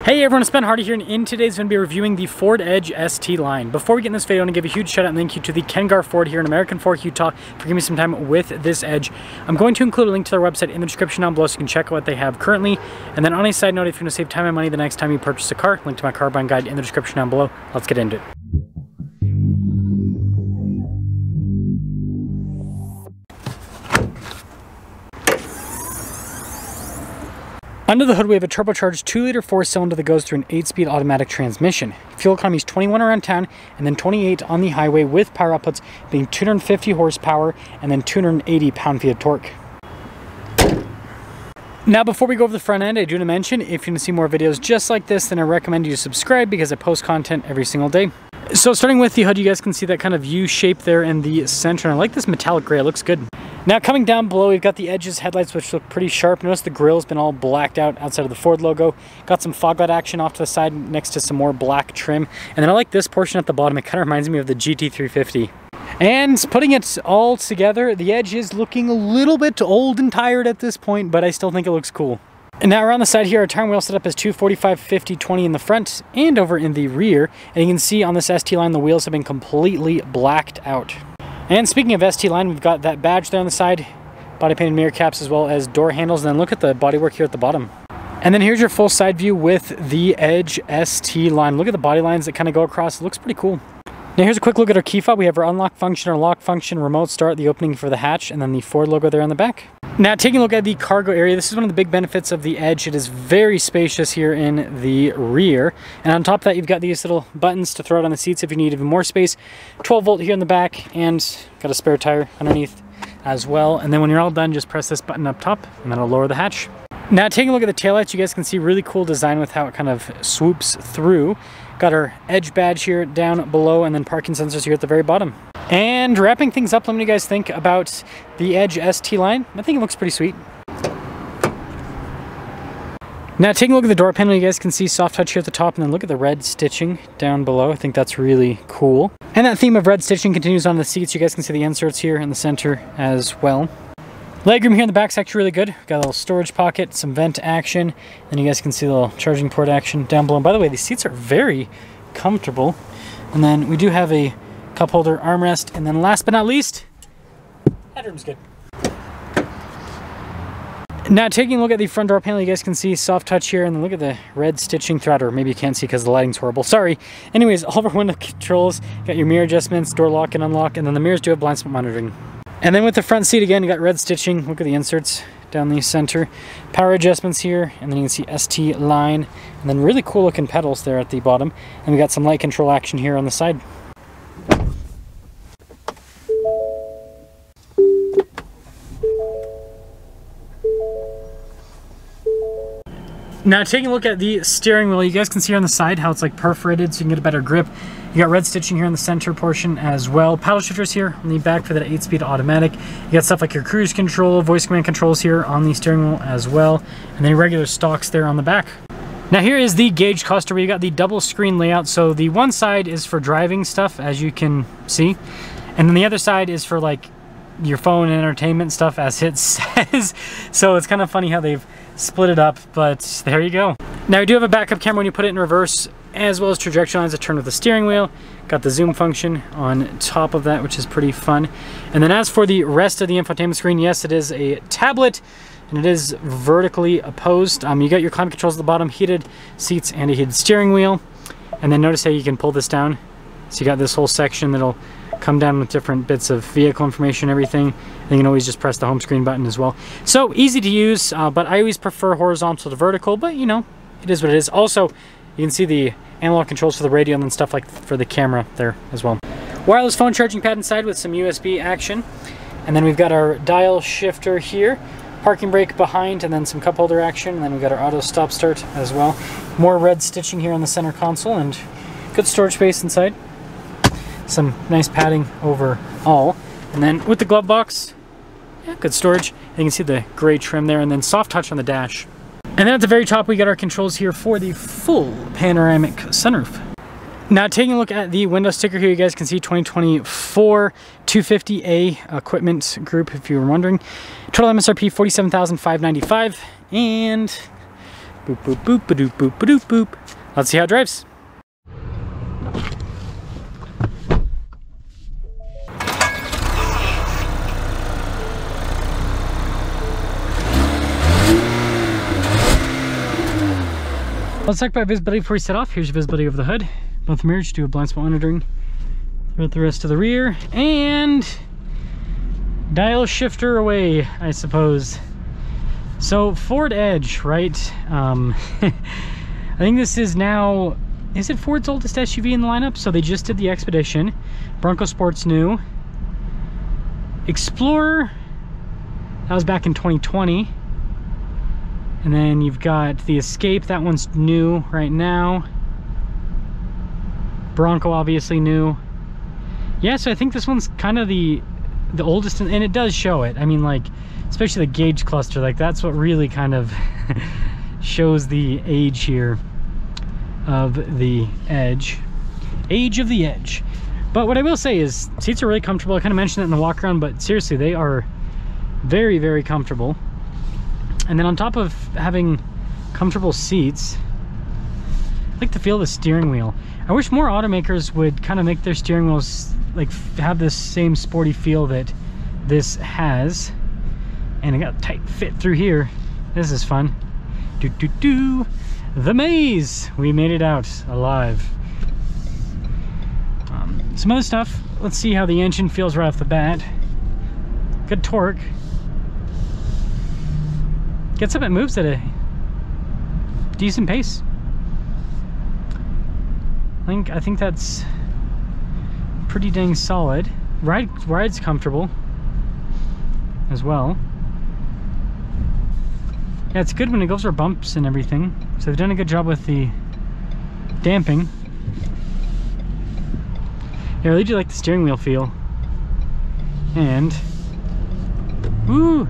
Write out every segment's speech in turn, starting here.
Hey everyone, it's Ben Hardy here, and in today's going to be reviewing the Ford Edge ST line. Before we get in this video, I want to give a huge shout out and thank you to the Ken Gar Ford here in American Fork, Utah for giving me some time with this Edge. I'm going to include a link to their website in the description down below so you can check out what they have currently. And then on a side note, if you want to save time and money the next time you purchase a car, link to my car buying guide in the description down below. Let's get into it. Under the hood, we have a turbocharged 2-liter 4-cylinder that goes through an 8-speed automatic transmission. Fuel economy is 21 around town and then 28 on the highway, with power outputs being 250 horsepower and then 280 pound-feet of torque. Now, before we go over the front end, I do want to mention, if you want to see more videos just like this, then I recommend you subscribe because I post content every single day. So starting with the hood, you guys can see that kind of U shape there in the center, and I like this metallic gray, it looks good. Now coming down below, we've got the Edge's headlights, which look pretty sharp. Notice the grille's been all blacked out outside of the Ford logo. Got some fog light action off to the side next to some more black trim. And then I like this portion at the bottom. It kind of reminds me of the GT350. And putting it all together, the Edge is looking a little bit old and tired at this point, but I still think it looks cool. And now around the side here, our tire wheel setup is 245, 50, 20 in the front and over in the rear. And you can see on this ST line, the wheels have been completely blacked out. And speaking of ST line, we've got that badge there on the side, body painted mirror caps as well as door handles, and then look at the bodywork here at the bottom. And then here's your full side view with the Edge ST line. Look at the body lines that kind of go across. It looks pretty cool. Now here's a quick look at our key fob. We have our unlock function, our lock function, remote start, the opening for the hatch, and then the Ford logo there on the back. Now taking a look at the cargo area, this is one of the big benefits of the Edge. It is very spacious here in the rear. And on top of that, you've got these little buttons to throw it on the seats if you need even more space. 12 volt here in the back, and got a spare tire underneath as well. And then when you're all done, just press this button up top and that'll lower the hatch. Now taking a look at the taillights, you guys can see really cool design with how it kind of swoops through. Got our Edge badge here down below, and then parking sensors here at the very bottom. And wrapping things up, let me know what you guys think about the Edge ST line. I think it looks pretty sweet. Now taking a look at the door panel, you guys can see soft touch here at the top, and then look at the red stitching down below. I think that's really cool. And that theme of red stitching continues on the seats. You guys can see the inserts here in the center as well. Legroom here in the back is actually really good. Got a little storage pocket, some vent action, and you guys can see a little charging port action down below. And by the way, these seats are very comfortable. And then we do have a cup holder armrest, and then last but not least, headroom's good. Now taking a look at the front door panel, you guys can see soft touch here, and then look at the red stitching throughout, or maybe you can't see because the lighting's horrible, sorry. Anyways, all of our window controls, got your mirror adjustments, door lock and unlock, and then the mirrors do have blind spot monitoring. And then with the front seat again, you got red stitching. Look at the inserts down the center. Power adjustments here, and then you can see ST line, and then really cool looking pedals there at the bottom. And we got some light control action here on the side. Now taking a look at the steering wheel, you guys can see here on the side how it's like perforated so you can get a better grip. You got red stitching here in the center portion as well. Paddle shifters here on the back for that 8-speed automatic. You got stuff like your cruise control, voice command controls here on the steering wheel as well. And then regular stocks there on the back. Now here is the gauge cluster where you got the double screen layout. So the one side is for driving stuff, as you can see. And then the other side is for like your phone and entertainment stuff, as it says. So it's kind of funny how they've split it up, but there you go. Now we do have a backup camera when you put it in reverse, as well as trajectory lines that turn with the steering wheel. Got the zoom function on top of that, which is pretty fun. And then as for the rest of the infotainment screen, yes, it is a tablet, and it is vertically opposed. You got your climate controls at the bottom, heated seats and a heated steering wheel. And then notice how you can pull this down. So you got this whole section that'll come down with different bits of vehicle information, everything. And you can always just press the home screen button as well. So easy to use, but I always prefer horizontal to vertical, but you know, it is what it is. Also, you can see the analog controls for the radio and then stuff like for the camera there as well. Wireless phone charging pad inside with some USB action. And then we've got our dial shifter here, parking brake behind, and then some cup holder action. And then we've got our auto stop start as well. More red stitching here on the center console, and good storage space inside. Some nice padding overall. And then with the glove box, yeah, good storage. And you can see the gray trim there, and then soft touch on the dash. And then at the very top, we got our controls here for the full panoramic sunroof. Now taking a look at the window sticker here, you guys can see 2024 250A equipment group, if you were wondering. Total MSRP $47,595, and Boop, boop, boop, ba-doop, boop, ba-doop, boop. Let's see how it drives. Let's talk about visibility before we set off. Here's your visibility of the hood. Both mirrors, do a blind spot monitoring throughout the rest of the rear. And dial shifter away, I suppose. So Ford Edge, right? I think this is now, is it Ford's oldest SUV in the lineup? So they just did the Expedition. Bronco Sport's new. Explorer, that was back in 2020. And then you've got the Escape, that one's new right now. Bronco obviously new. Yeah, so I think this one's kind of the oldest, and it does show it. I mean, like, especially the gauge cluster, like that's what really kind of shows the age here of the Edge. Age of the Edge. But what I will say is, seats are really comfortable. I kind of mentioned that in the walk around, but seriously, they are very, very comfortable. And then on top of having comfortable seats, I like to feel the steering wheel. I wish more automakers would kind of make their steering wheels like have this same sporty feel that this has. And it got a tight fit through here. This is fun. The maze! We made it out alive. Some other stuff. Let's see how the engine feels right off the bat. Good torque. Gets up and moves at a decent pace. I think that's pretty dang solid. Ride's comfortable as well. Yeah, it's good when it goes over bumps and everything. So they've done a good job with the damping. Yeah, I really do like the steering wheel feel. And woo!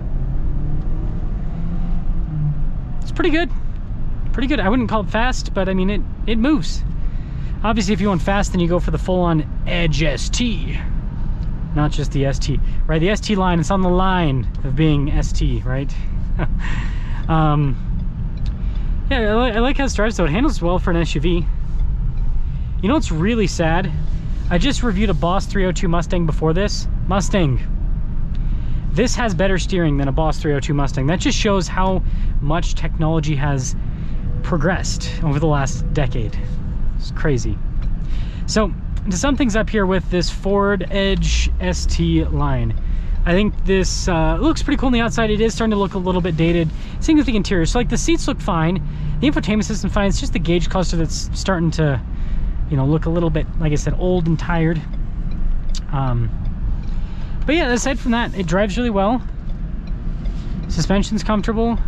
Pretty good. Pretty good. I wouldn't call it fast, but I mean it moves. Obviously, if you want fast, then you go for the full-on Edge ST, not just the ST. Right, the ST line, it's on the line of being ST, right? Yeah, I like how it drives though. It handles well for an SUV. You know what's really sad? I just reviewed a Boss 302 Mustang before this. Mustang. This has better steering than a Boss 302 Mustang. That just shows how much technology has progressed over the last decade. It's crazy. So, to sum things up here with this Ford Edge ST line, I think this looks pretty cool on the outside. It is starting to look a little bit dated. Same with the interior. So, like, the seats look fine. The infotainment system's fine. It's just the gauge cluster that's starting to, you know, look a little bit, like I said, old and tired. But yeah, aside from that, it drives really well. Suspension's comfortable.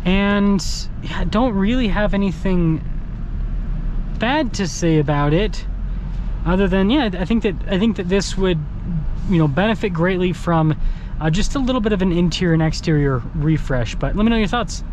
And yeah, I don't really have anything bad to say about it. Other than, yeah, I think that this would, you know, benefit greatly from just a little bit of an interior and exterior refresh. But let me know your thoughts.